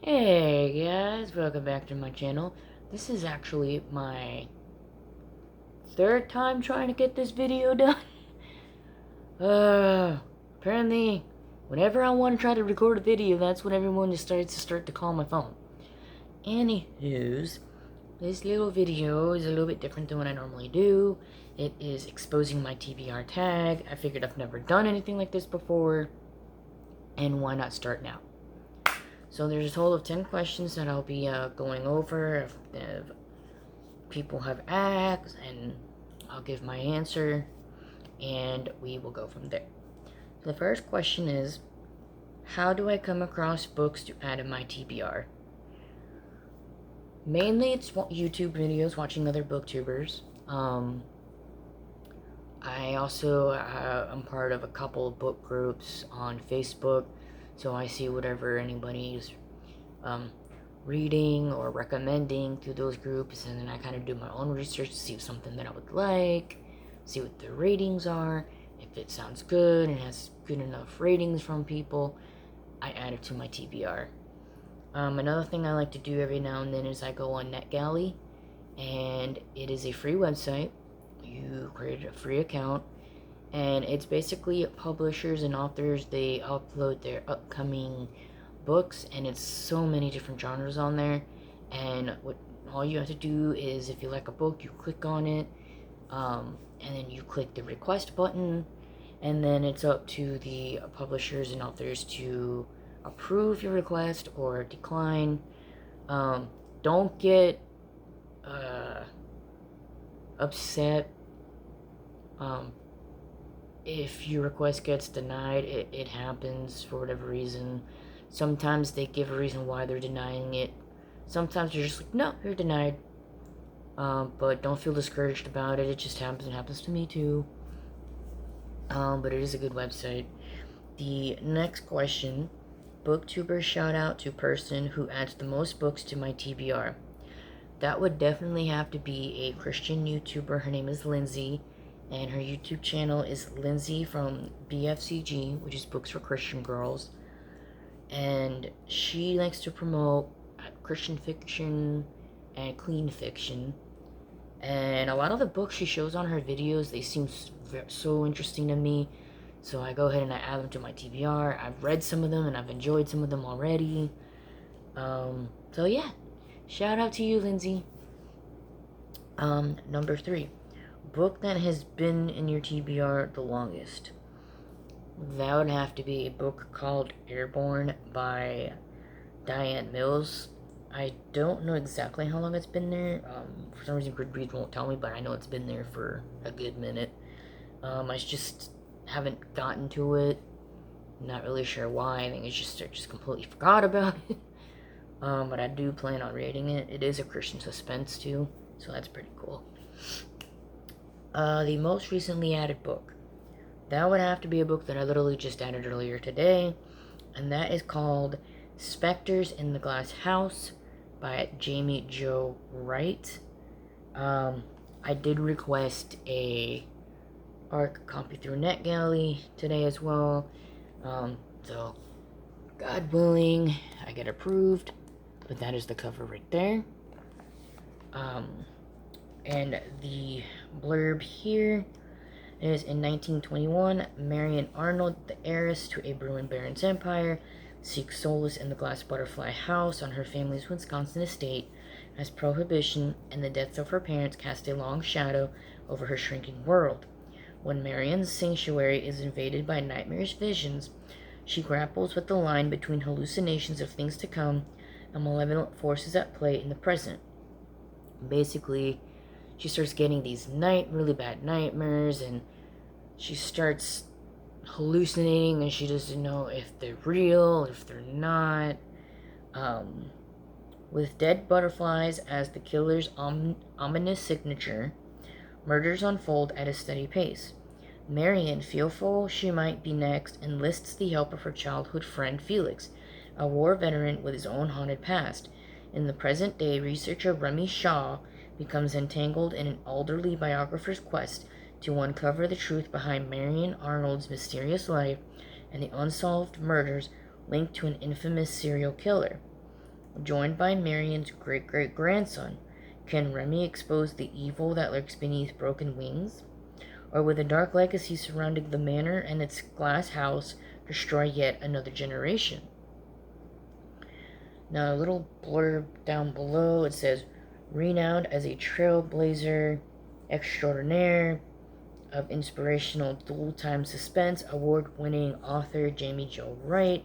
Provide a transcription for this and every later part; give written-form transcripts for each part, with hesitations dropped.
Hey guys, welcome back to my channel. This is actually my third time trying to get this video done. Apparently, whenever I want to try to record a video, that's when everyone just starts to call my phone. Anywho's, this little video is a little bit different than what I normally do. It is exposing my TBR tag. I figured I've never done anything like this before, and why not start now? So there's a total of 10 questions that I'll be going over. If people have asked, and I'll give my answer, and we will go from there. So the first question is, how do I come across books to add in my TBR? Mainly it's YouTube videos, watching other booktubers. I also am part of a couple of book groups on Facebook, so I see whatever anybody's reading or recommending to those groups, and then I kind of do my own research to see if something that I would like, see what the ratings are. If it sounds good and has good enough ratings from people, I add it to my TBR. Another thing I like to do every now and then is I go on NetGalley, and it is a free website. You create a free account, and it's basically publishers and authors. They upload their upcoming books, and it's so many different genres on there. And all you have to do is, if you like a book, you click on it, and then you click the request button, and then it's up to the publishers and authors to approve your request or decline. Don't get upset if your request gets denied. It happens for whatever reason. Sometimes they give a reason why they're denying it. Sometimes they're just like, no, you're denied. But don't feel discouraged about it. It just happens. It happens to me too. But it is a good website. The next question, booktuber shout out to person who adds the most books to my TBR. That would definitely have to be a Christian YouTuber. Her name is Lindsay, and her YouTube channel is Lindsay from BFCG, which is Books for Christian Girls. And she likes to promote Christian fiction and clean fiction. And a lot of the books she shows on her videos, they seem so interesting to me. So I go ahead and I add them to my TBR. I've read some of them and I've enjoyed some of them already. So yeah, shout out to you, Lindsay. Number 3, book that has been in your TBR the longest. That would have to be a book called Airborne by Diane Mills. I don't know exactly how long it's been there. For some reason, Goodreads won't tell me, but I know it's been there for a good minute. I just haven't gotten to it. Not really sure why. I think I just completely forgot about it. But I do plan on reading it. It is a Christian suspense too, so that's pretty cool. The most recently added book. That would have to be a book that I literally just added earlier today, and that is called Spectres in the Glass House by Jamie Jo Wright. I did request a ARC copy through NetGalley today as well, so God willing, I get approved. But that is the cover right there. And the blurb here is, in 1921, Marion Arnold, the heiress to a Bruin baron's empire, seeks solace in the glass butterfly house on her family's Wisconsin estate, as prohibition and the deaths of her parents cast a long shadow over her shrinking world. When Marion's sanctuary is invaded by nightmarish visions, she grapples with the line between hallucinations of things to come and malevolent forces at play in the present. Basically, she starts getting these really bad nightmares, and she starts hallucinating, and she doesn't know if they're real, if they're not. With dead butterflies as the killer's ominous signature, murders unfold at a steady pace. Marion, fearful she might be next, enlists the help of her childhood friend Felix, a war veteran with his own haunted past. In the present day, researcher Remy Shaw becomes entangled in an elderly biographer's quest to uncover the truth behind Marion Arnold's mysterious life and the unsolved murders linked to an infamous serial killer. joined by Marion's great-great-grandson. Can Remy expose the evil that lurks beneath broken wings? Or will the dark legacy surrounding the manor and its glass house destroy yet another generation? Now, a little blurb down below, it says, renowned as a trailblazer extraordinaire of inspirational dual-time suspense, award-winning author Jamie Jo Wright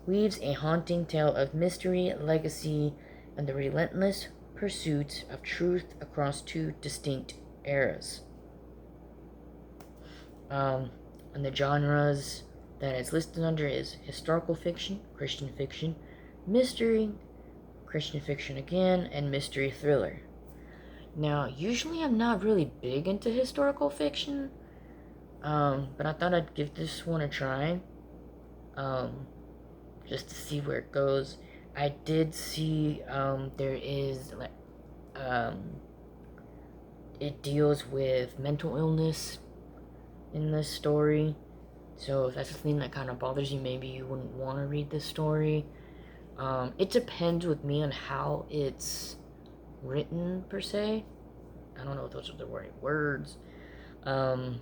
weaves a haunting tale of mystery, legacy, and the relentless pursuit of truth across two distinct eras. And the genres that it's listed under is historical fiction, Christian fiction, mystery, Christian fiction again, and mystery thriller. Now, usually I'm not really big into historical fiction, but I thought I'd give this one a try, just to see where it goes. I did see, there is, it deals with mental illness in this story, so if that's the thing that kind of bothers you, maybe you wouldn't want to read this story. It depends with me on how it's written, per se. I don't know if those are the right words. But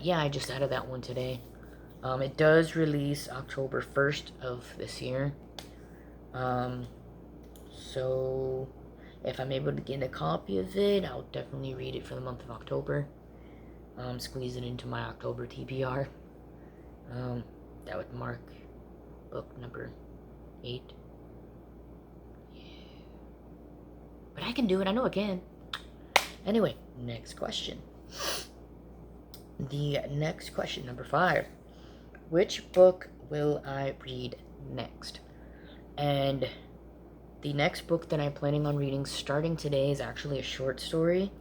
yeah, I just added that one today. It does release October 1st of this year. So if I'm able to get a copy of it, I'll definitely read it for the month of October. Squeeze it into my October TBR. That would mark book number 8. Yeah. But I can do it, I know I can. Anyway, next question. The next question, number 5. Which book will I read next? And the next book that I'm planning on reading starting today is actually a short story.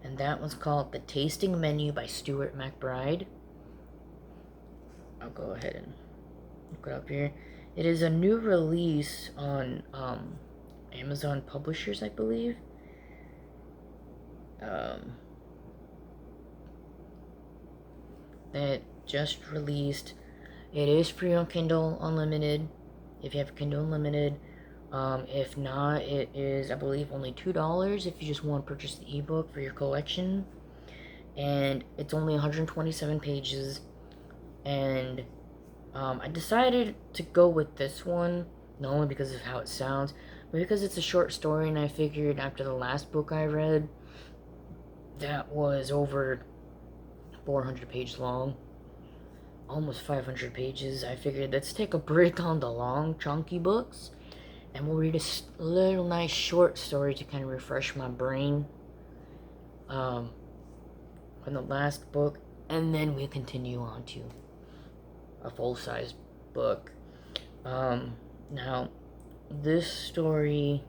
And that one's called The Tasting Menu by Stuart McBride. I'll go ahead and look it up here. It is a new release on Amazon Publishers, I believe. That just released. It is free on Kindle Unlimited, if you have Kindle Unlimited. If not, it is, I believe, only $2 if you just want to purchase the ebook for your collection. And it's only 127 pages. And I decided to go with this one, not only because of how it sounds, but because it's a short story, and I figured after the last book I read, that was over 400 pages long, almost 500 pages, I figured let's take a break on the long, chunky books, and we'll read a little nice short story to kind of refresh my brain from the last book, and then we continue on to a full-size book. Now, this story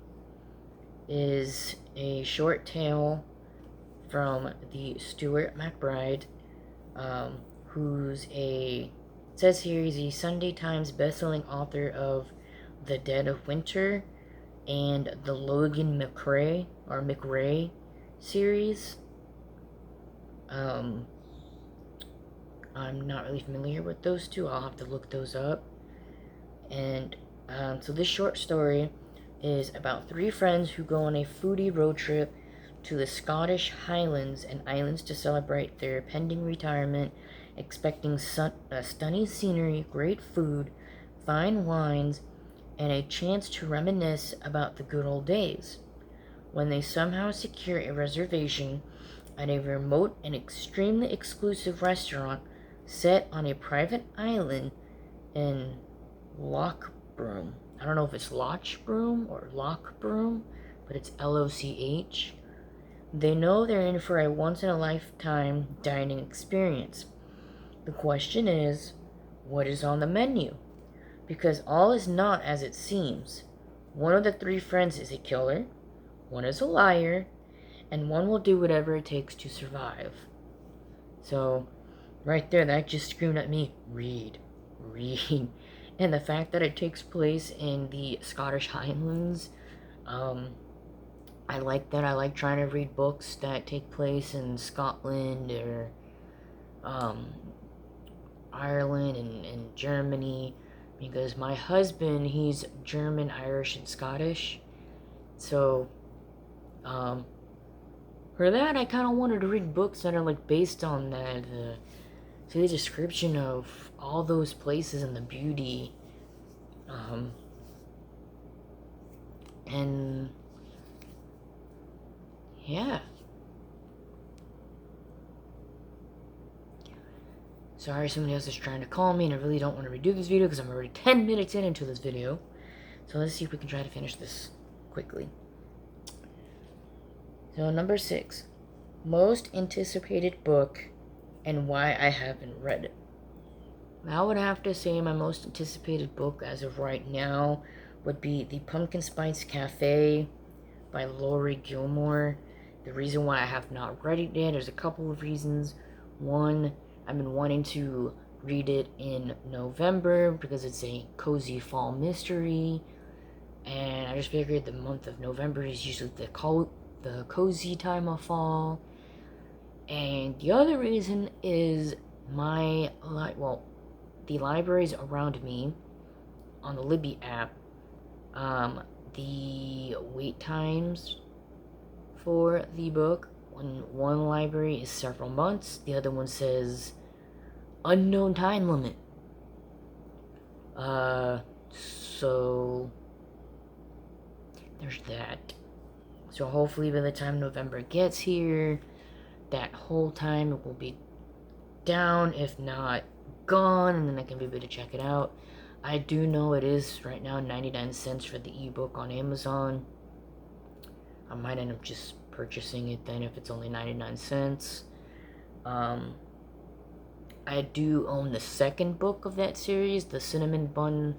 is a short tale from the Stuart McBride, who's it says here he's a Sunday Times bestselling author of The Dead of Winter and the Logan McRae series. I'm not really familiar with those two. I'll have to look those up. And so this short story is about 3 friends who go on a foodie road trip to the Scottish Highlands and Islands to celebrate their pending retirement, expecting stunning scenery, great food, fine wines, and a chance to reminisce about the good old days. When they somehow secure a reservation at a remote and extremely exclusive restaurant set on a private island in Lochbroom. I don't know if it's Lochbroom or Lochbroom, but it's Loch. They know they're in for a once-in-a-lifetime dining experience. The question is, what is on the menu? Because all is not as it seems. One of the 3 friends is a killer, one is a liar, and one will do whatever it takes to survive. So, right there, that just screamed at me, read. And the fact that it takes place in the Scottish Highlands, I like that. I like trying to read books that take place in Scotland or Ireland and Germany. because my husband, he's German, Irish, and Scottish. So, for that, I kind of wanted to read books that are like based on that. See the description of all those places and the beauty. And yeah. Sorry, somebody else is trying to call me, and I really don't want to redo this video because I'm already 10 minutes into this video. So let's see if we can try to finish this quickly. So number 6, most anticipated book and why I haven't read it. I would have to say my most anticipated book as of right now would be The Pumpkin Spice Cafe by Laurie Gilmore. The reason why I have not read it yet, there's a couple of reasons. One, I've been wanting to read it in November because it's a cozy fall mystery, and I just figured the month of November is usually the cozy time of fall. And the other reason is the libraries around me on the Libby app, the wait times for the book, when one library is several months, the other one says unknown time limit. So there's that. So hopefully by the time November gets here, that whole time it will be down, if not gone, and then I can be able to check it out. I do know it is right now 99 cents for the ebook on Amazon. I might end up just purchasing it then if it's only 99 cents. I do own the second book of that series, the Cinnamon Bun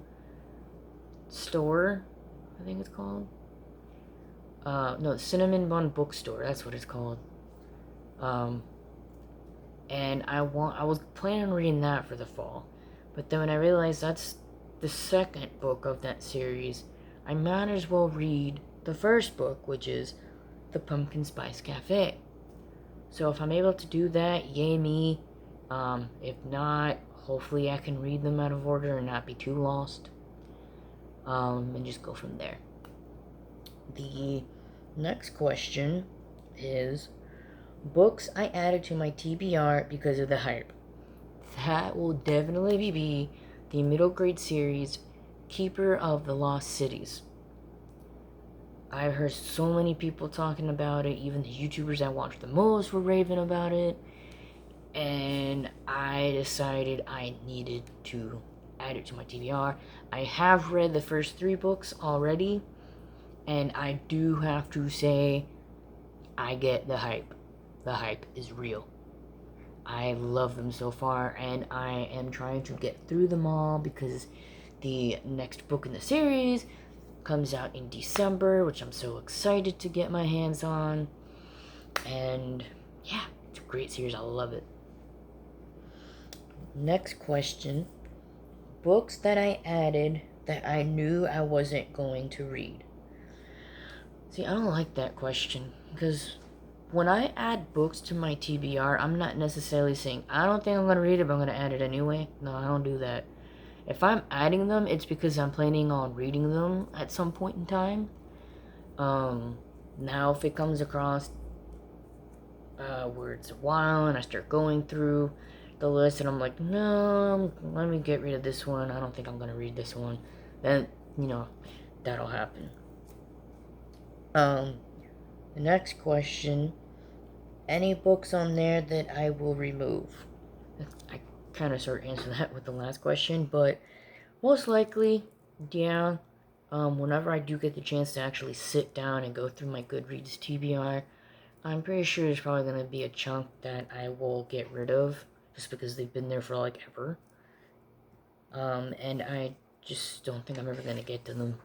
Store, I think it's called. No, the Cinnamon Bun Bookstore, that's what it's called. And I was planning on reading that for the fall, but then when I realized that's the second book of that series, I might as well read the first book, which is The Pumpkin Spice Cafe. So if I'm able to do that, yay me. If not, hopefully I can read them out of order and not be too lost. And just go from there. The next question is books I added to my TBR because of the hype. That will definitely be the middle grade series, Keeper of the Lost Cities. I've heard so many people talking about it, even the YouTubers I watch the most were raving about it, and I decided I needed to add it to my TBR. I have read the first 3 books already, and I do have to say, I get the hype. The hype is real. I love them so far, and I am trying to get through them all because the next book in the series comes out in December, which I'm so excited to get my hands on. And yeah, it's a great series. I love it. Next question. Books that I added that I knew I wasn't going to read. See, I don't like that question because when I add books to my TBR, I'm not necessarily saying, I don't think I'm going to read it, but I'm going to add it anyway. No, I don't do that. If I'm adding them, it's because I'm planning on reading them at some point in time. Now if it comes across where it's a while and I start going through the list and I'm like, no, let me get rid of this one. I don't think I'm going to read this one. Then, that'll happen. The next question, any books on there that I will remove? I kind of sort of answered that with the last question, but most likely, yeah, whenever I do get the chance to actually sit down and go through my Goodreads TBR, I'm pretty sure there's probably going to be a chunk that I will get rid of, just because they've been there for like ever. And I just don't think I'm ever going to get to them.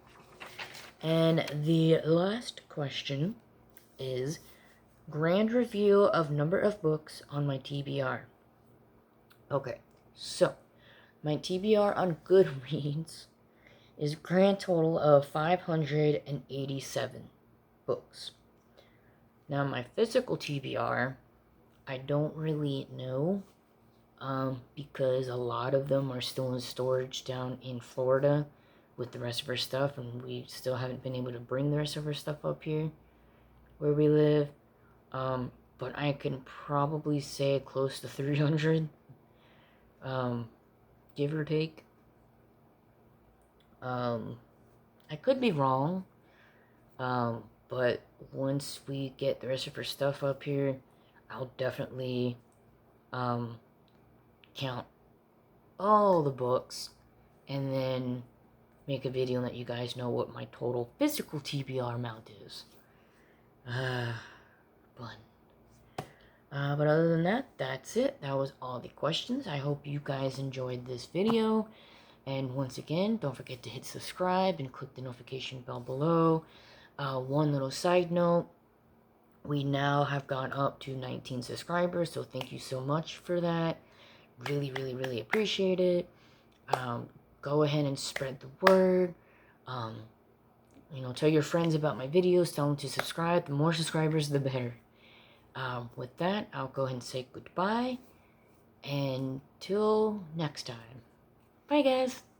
And the last question is grand review of number of books on my TBR. Okay, so my TBR on Goodreads is a grand total of 587 books. Now my physical TBR, I don't really know. because a lot of them are still in storage down in Florida with the rest of our stuff, and we still haven't been able to bring the rest of our stuff up here where we live. But I can probably say close to 300, give or take. I could be wrong, but once we get the rest of our stuff up here, I'll definitely, count all the books and then make a video and let you guys know what my total physical TBR amount is. Fun. But other than that, that's it. That was all the questions. I hope you guys enjoyed this video. And once again, don't forget to hit subscribe and click the notification bell below. One little side note, we now have gone up to 19 subscribers, so thank you so much for that. Really, really, really appreciate it. Go ahead and spread the word. Tell your friends about my videos. Tell them to subscribe. The more subscribers, the better. With that, I'll go ahead and say goodbye. Until next time. Bye, guys.